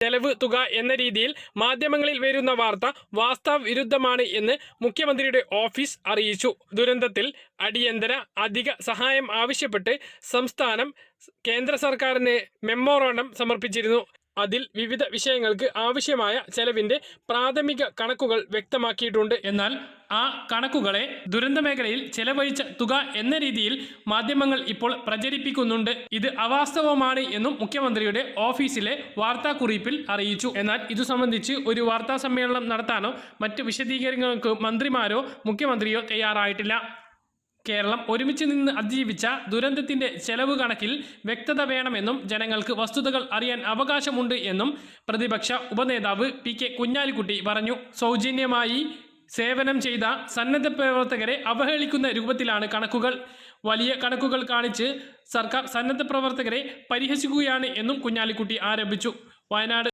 ചെലവ് തുക എന്ന രീതിയിൽ മാധ്യമങ്ങളിൽ വരുന്ന വാർത്ത വാസ്തവവിരുദ്ധമാണ് എന്ന് മുഖ്യമന്ത്രിയുടെ ഓഫീസ് അറിയിച്ചു. ദുരന്തത്തിൽ അടിയന്തര അധിക സഹായം ആവശ്യപ്പെട്ട് സംസ്ഥാനം കേന്ദ്ര സർക്കാരിന് മെമ്മോറാണ്ടം സമർപ്പിച്ചിരുന്നു. അതിൽ വിവിധ വിഷയങ്ങൾക്ക് ആവശ്യമായ ചെലവിന്റെ പ്രാഥമിക കണക്കുകൾ വ്യക്തമാക്കിയിട്ടുണ്ട്. എന്നാൽ ആ കണക്കുകളെ ദുരന്തമേഖലയിൽ ചെലവഴിച്ച തുക എന്ന രീതിയിൽ മാധ്യമങ്ങൾ ഇപ്പോൾ പ്രചരിപ്പിക്കുന്നുണ്ട്. ഇത് അവാസ്തവമാണ് എന്നും മുഖ്യമന്ത്രിയുടെ ഓഫീസിലെ വാർത്താക്കുറിപ്പിൽ അറിയിച്ചു. എന്നാൽ ഇതു സംബന്ധിച്ച് ഒരു വാർത്താ സമ്മേളനം നടത്താനോ മറ്റ് വിശദീകരണങ്ങൾക്ക് മന്ത്രിമാരോ മുഖ്യമന്ത്രിയോ തയ്യാറായിട്ടില്ല. കേരളം ഒരുമിച്ച് നിന്ന് അതിജീവിച്ച ദുരന്തത്തിന്റെ ചെലവ് കണക്കിൽ വ്യക്തത വേണമെന്നും ജനങ്ങൾക്ക് വസ്തുതകൾ അറിയാൻ അവകാശമുണ്ട് എന്നും പ്രതിപക്ഷ ഉപനേതാവ് PK കുഞ്ഞാലിക്കുട്ടി പറഞ്ഞു. സൗജന്യമായി സേവനം ചെയ്ത സന്നദ്ധ പ്രവർത്തകരെ അവഹേളിക്കുന്ന രൂപത്തിലാണ് കണക്കുകൾ. വലിയ കണക്കുകൾ കാണിച്ച് സർക്കാർ സന്നദ്ധ പ്രവർത്തകരെ പരിഹസിക്കുകയാണ് എന്നും കുഞ്ഞാലിക്കുട്ടി ആരോപിച്ചു. വയനാട്